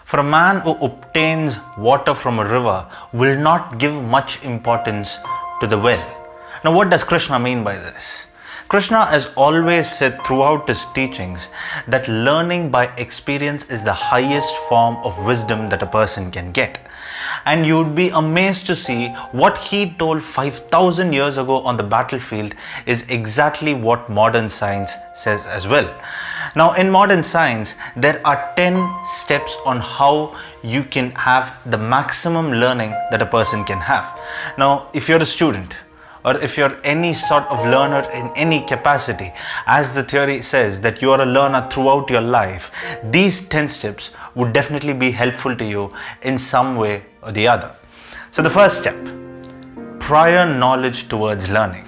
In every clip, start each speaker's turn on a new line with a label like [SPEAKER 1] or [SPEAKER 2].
[SPEAKER 1] For a man who obtains water from a river will not give much importance to the well. Now, what does Krishna mean by this? Krishna has always said throughout his teachings that learning by experience is the highest form of wisdom that a person can get. And you would be amazed to see what he told 5,000 years ago on the battlefield is exactly what modern science says as well. Now, in modern science, there are 10 steps on how you can have the maximum learning that a person can have. Now, if you're a student, or if you're any sort of learner in any capacity, as the theory says that you are a learner throughout your life, these 10 steps would definitely be helpful to you in some way or the other. So the first step, prior knowledge towards learning.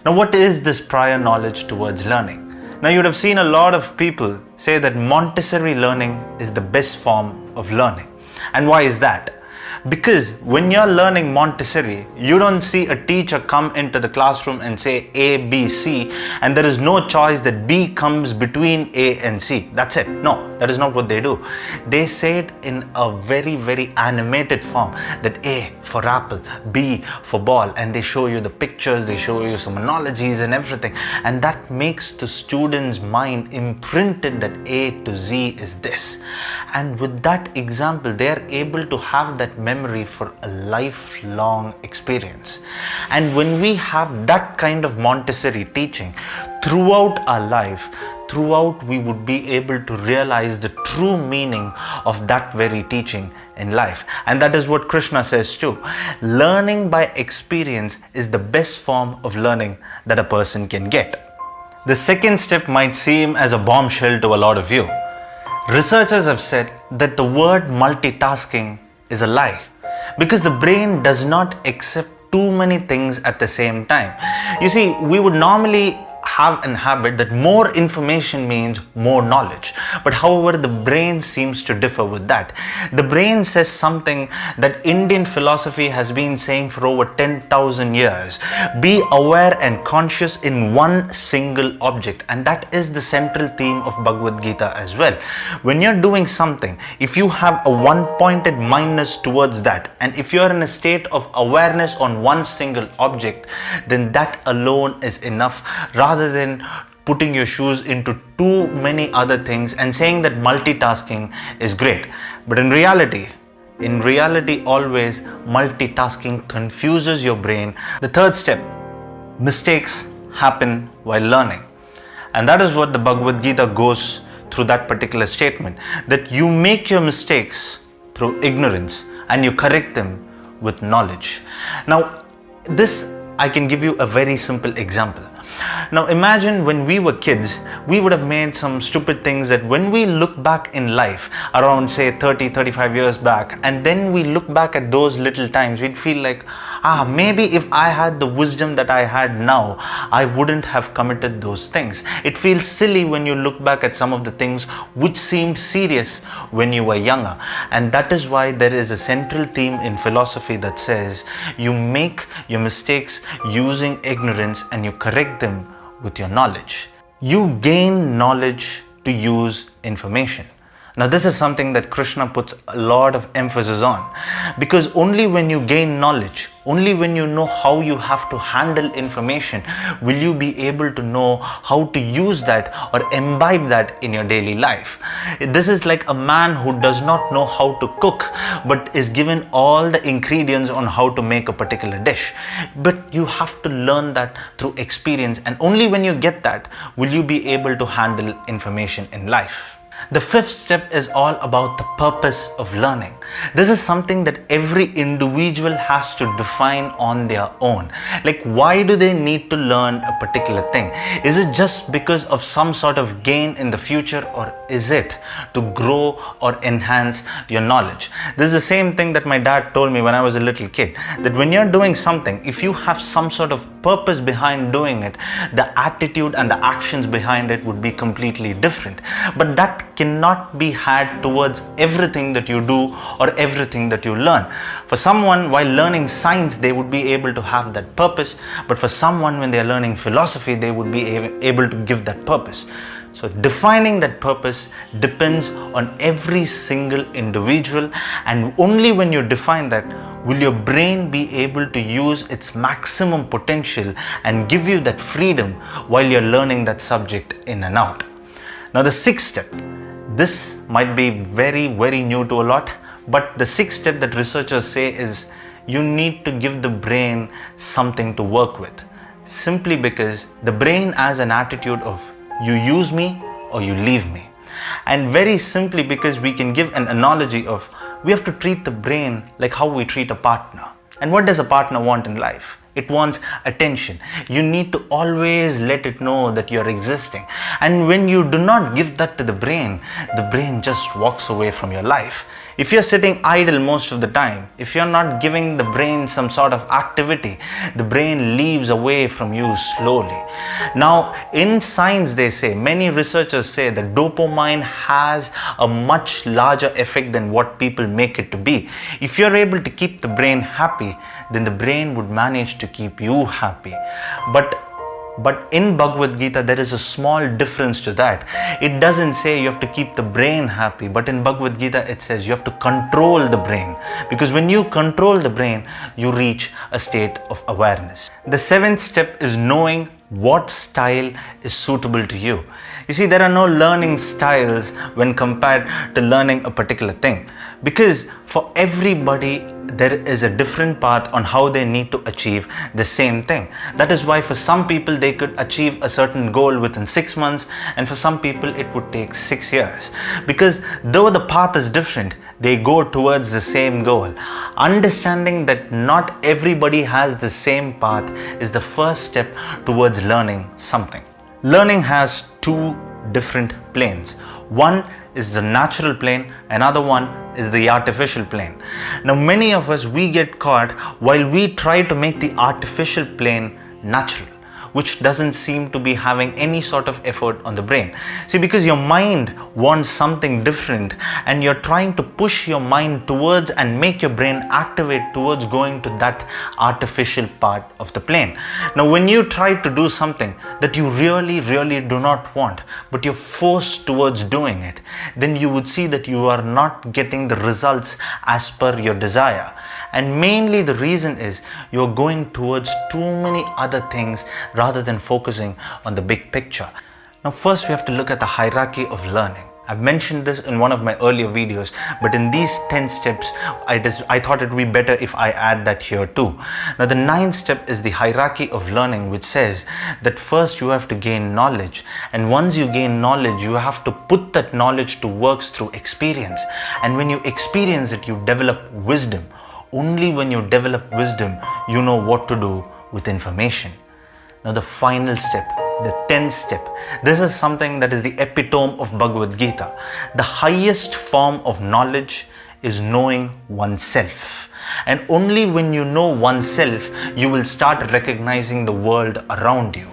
[SPEAKER 1] Now, what is this prior knowledge towards learning? Now, you would have seen a lot of people say that Montessori learning is the best form of learning. And why is that? Because when you're learning Montessori, you don't see a teacher come into the classroom and say A, B, C, and there is no choice that B comes between A and C. That's it. No, that is not what they do. They say it in a very, very animated form, that A for apple, B for ball, and they show you the pictures, they show you some analogies and everything, and that makes the student's mind imprinted that A to Z is this. And with that example, they are able to have that memory for a lifelong experience. And when we have that kind of Montessori teaching throughout our life, we would be able to realize the true meaning of that very teaching in life. And that is what Krishna says too. Learning by experience is the best form of learning that a person can get. The second step might seem as a bombshell to a lot of you. Researchers have said that the word multitasking is a lie, because the brain does not accept too many things at the same time. You see, we would normally have a habit that more information means more knowledge, but however the brain seems to differ with that. The brain says something that Indian philosophy has been saying for over 10,000 years: be aware and conscious in one single object. And that is the central theme of Bhagavad Gita as well. When you're doing something, if you have a one-pointed mindness towards that, and if you're in a state of awareness on one single object, then that alone is enough, rather than putting your shoes into too many other things and saying that multitasking is great. But in reality always multitasking confuses your brain. The third step, mistakes happen while learning. And that is what the Bhagavad Gita goes through, that particular statement, that you make your mistakes through ignorance and you correct them with knowledge. Now, this I can give you a very simple example. Now imagine when we were kids, we would have made some stupid things that when we look back in life, around say 30-35 years back, and then we look back at those little times, we'd feel like, maybe if I had the wisdom that I had now, I wouldn't have committed those things. It feels silly when you look back at some of the things which seemed serious when you were younger. And that is why there is a central theme in philosophy that says you make your mistakes using ignorance and you correct them with your knowledge. You gain knowledge to use information. Now, this is something that Krishna puts a lot of emphasis on, because only when you gain knowledge, only when you know how you have to handle information, will you be able to know how to use that or imbibe that in your daily life. This is like a man who does not know how to cook, but is given all the ingredients on how to make a particular dish. But you have to learn that through experience, and only when you get that will you be able to handle information in life. The fifth step is all about the purpose of learning. This is something that every individual has to define on their own. Like, why do they need to learn a particular thing? Is it just because of some sort of gain in the future, or is it to grow or enhance your knowledge? This is the same thing that my dad told me when I was a little kid, that when you're doing something, if you have some sort of purpose behind doing it, the attitude and the actions behind it would be completely different. But that cannot be had towards everything that you do or everything that you learn. For someone, while learning science, they would be able to have that purpose, but for someone, when they are learning philosophy, they would be able to give that purpose. So defining that purpose depends on every single individual, and only when you define that will your brain be able to use its maximum potential and give you that freedom while you're learning that subject in and out. Now the sixth step, this might be very new to a lot, but the sixth step that researchers say is you need to give the brain something to work with, simply because the brain has an attitude of you use me or you leave me. And very simply because we can give an analogy of we have to treat the brain like how we treat a partner. And what does a partner want in life? It wants attention. You need to always let it know that you're existing. And when you do not give that to the brain just walks away from your life. If you're sitting idle most of the time, if you're not giving the brain some sort of activity, the brain leaves away from you slowly. Now, in science, they say, many researchers say that dopamine has a much larger effect than what people make it to be. If you're able to keep the brain happy, then the brain would manage to keep you happy. But in Bhagavad Gita, there is a small difference to that. It doesn't say you have to keep the brain happy, but in Bhagavad Gita, it says you have to control the brain. Because when you control the brain, you reach a state of awareness. The seventh step is knowing what style is suitable to you. You see, there are no learning styles when compared to learning a particular thing. Because for everybody, there is a different path on how they need to achieve the same thing. That is why for some people they could achieve a certain goal within 6 months, and for some people it would take 6 years. Because though the path is different, they go towards the same goal. Understanding that not everybody has the same path is the first step towards learning something. Learning has two different planes. One is the natural plane, another one is the artificial plane. Now many of us, we get caught while we try to make the artificial plane natural, which doesn't seem to be having any sort of effort on the brain. See, because your mind wants something different and you're trying to push your mind towards and make your brain activate towards going to that artificial part of the plane. Now, when you try to do something that you really do not want, but you're forced towards doing it, then you would see that you are not getting the results as per your desire. And mainly the reason is you're going towards too many other things rather than focusing on the big picture. Now first we have to look at the hierarchy of learning. I've mentioned this in one of my earlier videos, but in these 10 steps, I thought it would be better if I add that here too. Now the 9th step is the hierarchy of learning, which says that first you have to gain knowledge. And once you gain knowledge, you have to put that knowledge to works through experience. And when you experience it, you develop wisdom. Only when you develop wisdom, you know what to do with information. Now the final step, the 10th step, this is something that is the epitome of Bhagavad Gita. The highest form of knowledge is knowing oneself. And only when you know oneself, you will start recognizing the world around you.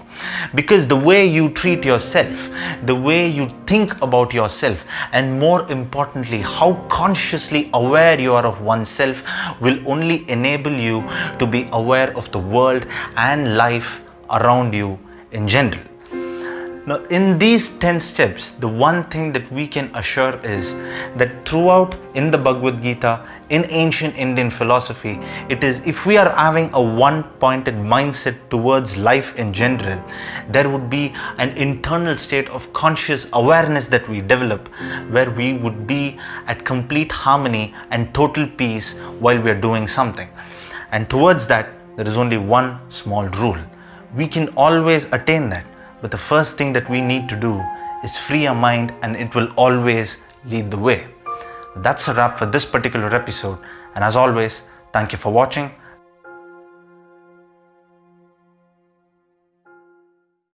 [SPEAKER 1] Because the way you treat yourself, the way you think about yourself, and more importantly, how consciously aware you are of oneself will only enable you to be aware of the world and life around you in general. Now, in these 10 steps, the one thing that we can assure is that throughout in the Bhagavad Gita, in ancient Indian philosophy, it is if we are having a one-pointed mindset towards life in general, there would be an internal state of conscious awareness that we develop where we would be at complete harmony and total peace while we are doing something. And towards that, there is only one small rule. We can always attain that. But the first thing that we need to do is free our mind, and it will always lead the way. That's a wrap for this particular episode. And as always, thank you for watching.